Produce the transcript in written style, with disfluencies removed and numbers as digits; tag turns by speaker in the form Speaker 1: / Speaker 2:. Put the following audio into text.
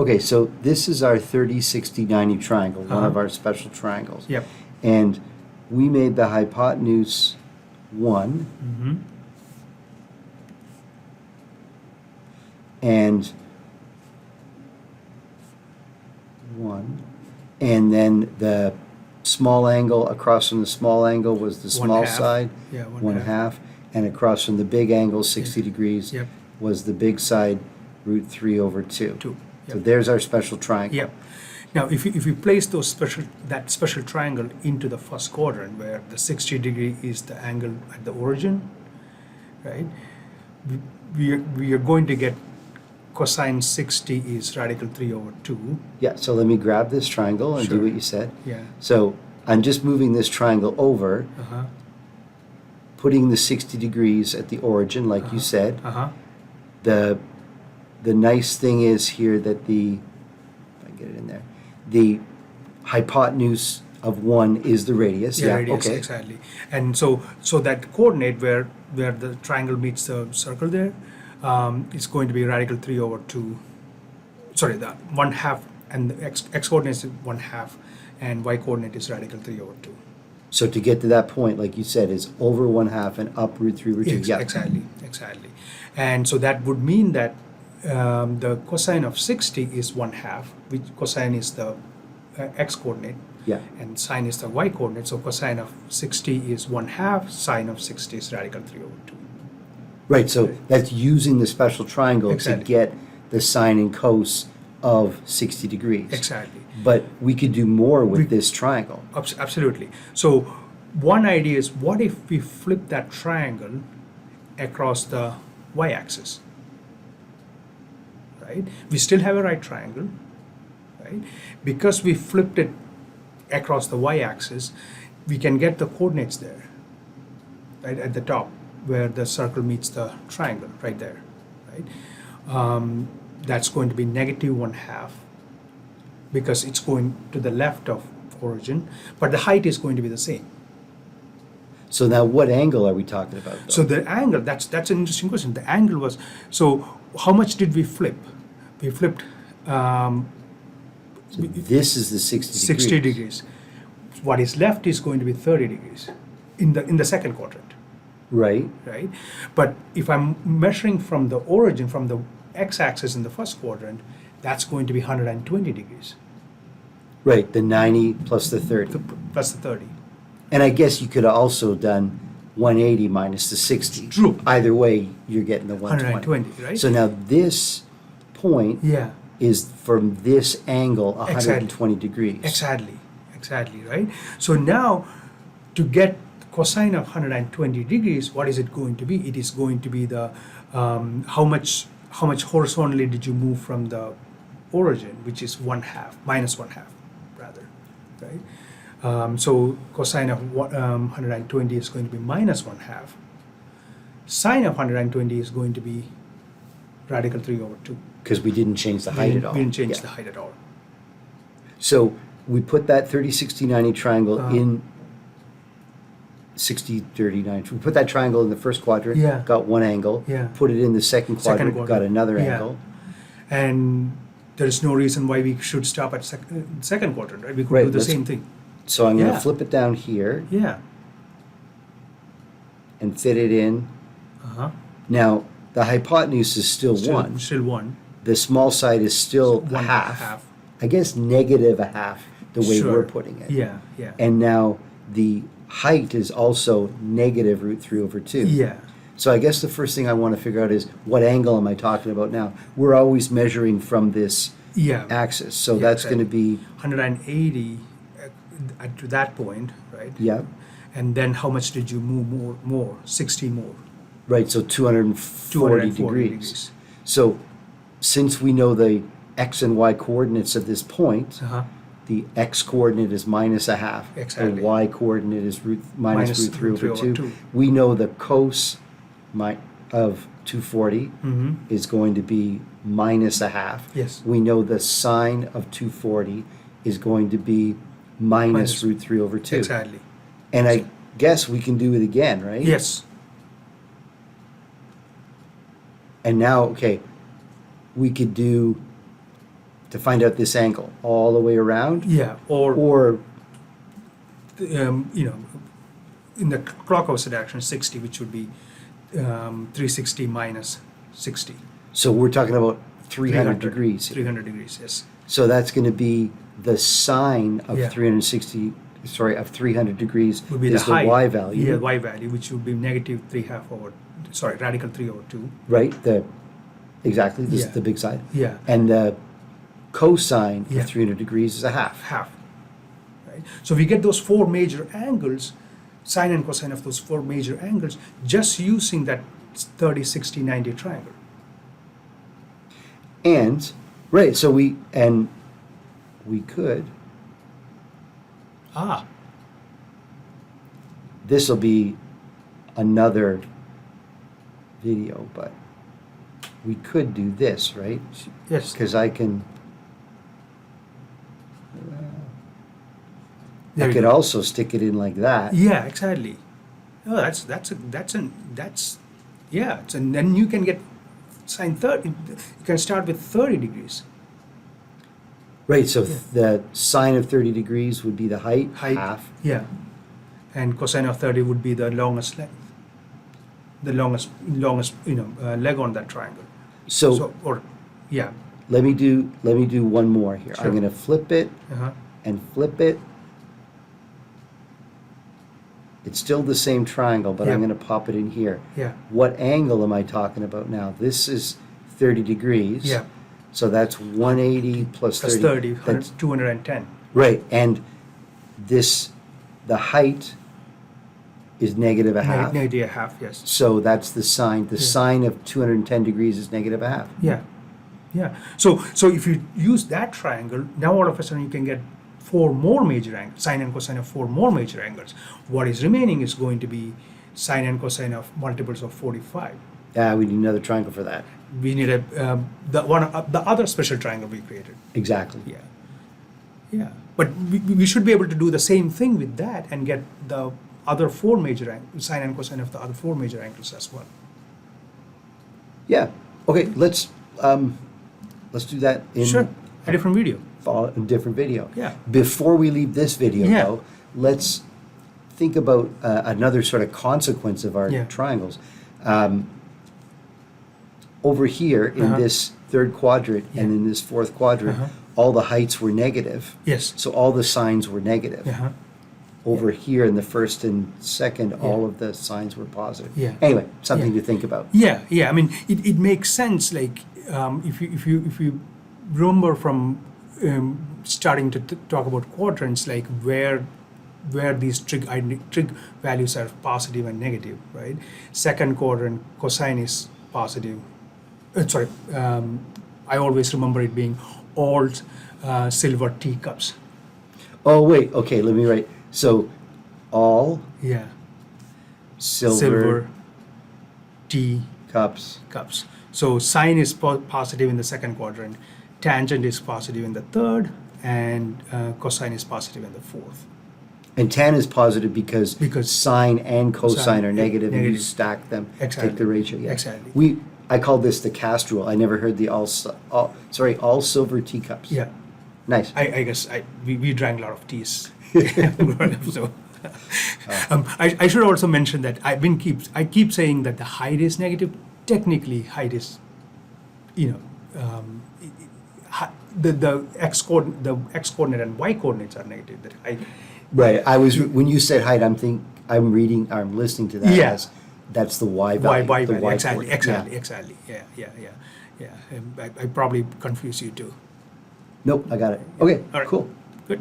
Speaker 1: Okay, so this is our 30, 60, 90 triangle, one of
Speaker 2: Uh-huh.
Speaker 1: our special triangles.
Speaker 2: Yep.
Speaker 1: And we made the hypotenuse 1
Speaker 2: Mm-hmm.
Speaker 1: and 1. And then the small angle across from the small angle was the
Speaker 2: One
Speaker 1: small
Speaker 2: half.
Speaker 1: side,
Speaker 2: Yeah,
Speaker 1: one half. And across from the big angle, 60 degrees,
Speaker 2: Yep.
Speaker 1: was the big side, root 3 over 2.
Speaker 2: 2.
Speaker 1: So
Speaker 2: Yep.
Speaker 1: there's our special triangle.
Speaker 2: Yep. Now, if you place that special triangle into the first quadrant, where the 60-degree is the angle at the origin, right? We are going to get cosine 60 is radical 3 over 2.
Speaker 1: Yeah, so let me grab this triangle and do
Speaker 2: Sure.
Speaker 1: what you said.
Speaker 2: Yeah.
Speaker 1: So I'm just moving this triangle over,
Speaker 2: Uh-huh.
Speaker 1: putting the 60 degrees at the origin, like you
Speaker 2: Uh-huh.
Speaker 1: said.
Speaker 2: Uh-huh.
Speaker 1: The nice thing is here that if I get it in there, the hypotenuse of 1 is the radius.
Speaker 2: Yeah, radius,
Speaker 1: okay.
Speaker 2: exactly. And so that coordinate where the triangle meets the circle there, is going to be radical 3 over 2. Sorry, the 1/2, and the x coordinate is 1/2, and y coordinate is radical 3 over 2.
Speaker 1: So to get to that point, like you said, is over 1/2 and up root 3 over 2.
Speaker 2: Exactly. And so that would mean that the cosine of 60 is 1/2, which cosine is the x coordinate,
Speaker 1: Yeah.
Speaker 2: and sine is the y coordinate. So cosine of 60 is 1/2, sine of 60 is radical 3 over 2.
Speaker 1: Right, so that's using the special triangle
Speaker 2: Exactly.
Speaker 1: to get the sine and cos of 60 degrees.
Speaker 2: Exactly.
Speaker 1: But we could do more with
Speaker 2: We-
Speaker 1: this triangle.
Speaker 2: Absolutely. So one idea is, what if we flip that triangle across the y-axis? Right? We still have a right triangle, right? Because we flipped it across the y-axis, we can get the coordinates there, right at the top, where the circle meets the triangle, right there, right? That's going to be negative 1/2, because it's going to the left of origin, but the height is going to be the same.
Speaker 1: So now what angle are we talking about, though?
Speaker 2: So the angle, that's an interesting question. The angle was, so how much did we flip? We flipped
Speaker 1: So this is the 60 degrees.
Speaker 2: 60 degrees. What is left is going to be 30 degrees in the second quadrant,
Speaker 1: Right.
Speaker 2: right? But if I'm measuring from the origin, from the x-axis in the first quadrant, that's going to be 120 degrees
Speaker 1: Right, the 90 plus the 30.
Speaker 2: plus the 30.
Speaker 1: And I guess you could have also done 180 minus the 60.
Speaker 2: True.
Speaker 1: Either way, you're getting the 120.
Speaker 2: 120, right?
Speaker 1: So now this point
Speaker 2: Yeah,
Speaker 1: is from this angle
Speaker 2: Exactly.
Speaker 1: 120 degrees.
Speaker 2: exactly, right? So now, to get cosine of 120 degrees, what is it going to be? It is going to be the how much horizontally did you move from the origin, which is 1/2, minus 1/2, rather, right? So cosine of 120 is going to be minus 1/2. Sine of 120 is going to be radical 3 over 2.
Speaker 1: Because we didn't change the height at all.
Speaker 2: We didn't change
Speaker 1: Yeah.
Speaker 2: the height at all.
Speaker 1: So we put that 30, 60, 90 triangle
Speaker 2: Uh-huh.
Speaker 1: in 60, 30, 90. We put that triangle in the first quadrant,
Speaker 2: Yeah.
Speaker 1: got one angle.
Speaker 2: Yeah.
Speaker 1: Put it in the second quadrant, got
Speaker 2: quadrant.
Speaker 1: another
Speaker 2: Yeah.
Speaker 1: angle.
Speaker 2: And there is no reason why we should stop at second quadrant, right? We could
Speaker 1: Right,
Speaker 2: do the
Speaker 1: let's-
Speaker 2: same thing.
Speaker 1: So I'm going
Speaker 2: Yeah.
Speaker 1: to flip it down here
Speaker 2: Yeah.
Speaker 1: and fit it in.
Speaker 2: Uh-huh.
Speaker 1: Now, the hypotenuse is still 1.
Speaker 2: Still 1.
Speaker 1: The small side is still
Speaker 2: One
Speaker 1: half. I guess negative a half, the way
Speaker 2: Sure.
Speaker 1: we're putting it.
Speaker 2: Yeah, yeah.
Speaker 1: And now the height is also negative root 3 over 2.
Speaker 2: Yeah.
Speaker 1: So I guess the first thing I want to figure out is, what angle am I talking about now? We're always measuring from this
Speaker 2: Yeah.
Speaker 1: axis. So
Speaker 2: Yeah,
Speaker 1: that's going to be,
Speaker 2: 180 to that point, right?
Speaker 1: yeah,
Speaker 2: And then how much did you move more? 60 more.
Speaker 1: right, so 240 degrees. So since we know the x and y coordinates of this point,
Speaker 2: Uh-huh.
Speaker 1: the x coordinate is minus a half.
Speaker 2: Exactly.
Speaker 1: The y coordinate is minus root 3 over 2.
Speaker 2: 2.
Speaker 1: We know the cos of 240
Speaker 2: Mm-hmm.
Speaker 1: is going to be minus a half.
Speaker 2: Yes.
Speaker 1: We know the sine of 240 is going to be minus root 3 over 2.
Speaker 2: Exactly.
Speaker 1: And I guess we can do it again, right?
Speaker 2: Yes.
Speaker 1: And now, okay, we could do to find out this angle all the way around?
Speaker 2: Yeah, or
Speaker 1: Or,
Speaker 2: you know, in the clockwise direction, 60, which would be 360 minus 60.
Speaker 1: so we're talking about 300 degrees.
Speaker 2: 300 degrees, yes.
Speaker 1: So that's going to be the sine of
Speaker 2: Yeah.
Speaker 1: 300 degrees
Speaker 2: Would be
Speaker 1: is
Speaker 2: the height.
Speaker 1: y value.
Speaker 2: Yeah, y value, which would be negative 3/2 over, sorry, radical 3 over 2.
Speaker 1: Right? Exactly, this is
Speaker 2: Yeah.
Speaker 1: the big side.
Speaker 2: Yeah.
Speaker 1: And the cosine
Speaker 2: Yeah.
Speaker 1: of 300 degrees is a half.
Speaker 2: Half. Right? So we get those four major angles, sine and cosine of those four major angles, just using that 30, 60, 90 triangle.
Speaker 1: And, right, so we could,
Speaker 2: Ah,
Speaker 1: this will be another video, but we could do this, right?
Speaker 2: yes.
Speaker 1: Because I can,
Speaker 2: There
Speaker 1: I
Speaker 2: we
Speaker 1: could
Speaker 2: go.
Speaker 1: also stick it in like that.
Speaker 2: Yeah, exactly. Oh, yeah. And then you can get sine 30. You can start with 30 degrees.
Speaker 1: Right, so
Speaker 2: Yeah.
Speaker 1: the sine of 30 degrees would be the height,
Speaker 2: Height.
Speaker 1: half.
Speaker 2: Yeah. And cosine of 30 would be the longest length. The longest, leg on that triangle.
Speaker 1: So
Speaker 2: Yeah.
Speaker 1: let me do one more here.
Speaker 2: Sure.
Speaker 1: I'm going to flip it
Speaker 2: Uh-huh.
Speaker 1: and flip it. It's still the same triangle, but I'm
Speaker 2: Yeah.
Speaker 1: going to pop it in here.
Speaker 2: Yeah.
Speaker 1: What angle am I talking about now? This is 30 degrees.
Speaker 2: Yeah.
Speaker 1: So that's 180 plus
Speaker 2: Plus
Speaker 1: 30.
Speaker 2: 30,
Speaker 1: That's,
Speaker 2: 210.
Speaker 1: right, and the height is negative a half.
Speaker 2: Negative a half, yes.
Speaker 1: So that's the sine. The
Speaker 2: Yeah.
Speaker 1: sine of 210 degrees is negative a half.
Speaker 2: Yeah. Yeah. So if you use that triangle, now all of a sudden you can get four more major angles, sine and cosine of four more major angles. What is remaining is going to be sine and cosine of multiples of 45.
Speaker 1: We need another triangle for that.
Speaker 2: We need the other special triangle we created.
Speaker 1: Exactly.
Speaker 2: Yeah. Yeah. But we should be able to do the same thing with that and get the other four major angles, sine and cosine of the other four major angles as well.
Speaker 1: Yeah. Okay, let's do that in
Speaker 2: Sure. A different video.
Speaker 1: a different video.
Speaker 2: Yeah.
Speaker 1: Before we leave this video,
Speaker 2: Yeah.
Speaker 1: though, let's think about another sort of consequence of our
Speaker 2: Yeah.
Speaker 1: triangles. Over here in
Speaker 2: Uh-huh.
Speaker 1: this third quadrant and
Speaker 2: Yeah.
Speaker 1: in this fourth quadrant,
Speaker 2: Uh-huh.
Speaker 1: all the heights were negative.
Speaker 2: Yes.
Speaker 1: So all the signs were negative.
Speaker 2: Uh-huh.
Speaker 1: Over here in the first and second,
Speaker 2: Yeah.
Speaker 1: all of the signs were positive.
Speaker 2: Yeah.
Speaker 1: Anyway, something
Speaker 2: Yeah.
Speaker 1: to think about.
Speaker 2: Yeah, yeah. I mean, it makes sense. Like, if you remember from starting to talk about quadrants, like where these trig values are positive and negative, right? Second quadrant, cosine is positive. I always remember it being all silver teacups.
Speaker 1: Oh, wait. Okay, let me write. So all
Speaker 2: Yeah,
Speaker 1: silver,
Speaker 2: tea
Speaker 1: cups.
Speaker 2: cups. So sine is positive in the second quadrant, tangent is positive in the third, and cosine is positive in the fourth.
Speaker 1: And tan is positive because
Speaker 2: Because
Speaker 1: sine and cosine
Speaker 2: sine,
Speaker 1: are negative, and you
Speaker 2: negative.
Speaker 1: stack them,
Speaker 2: Exactly.
Speaker 1: take the ratio. Yeah.
Speaker 2: Exactly.
Speaker 1: I call this the cast rule. I never heard the all silver teacups.
Speaker 2: Yeah,
Speaker 1: Nice.
Speaker 2: I guess we drank a lot of teas. So, I should also mention that I keep saying that the height is negative. Technically, height is, the x coordinate and y coordinates are negative. That
Speaker 1: Right. When you said height, I'm listening to that
Speaker 2: Yeah.
Speaker 1: as that's the y value.
Speaker 2: y
Speaker 1: the
Speaker 2: value.
Speaker 1: y
Speaker 2: Exactly.
Speaker 1: coordinate.
Speaker 2: Exactly. Yeah. I probably confuse you too.
Speaker 1: Nope, I got it. Okay,
Speaker 2: All right.
Speaker 1: cool.
Speaker 2: Good.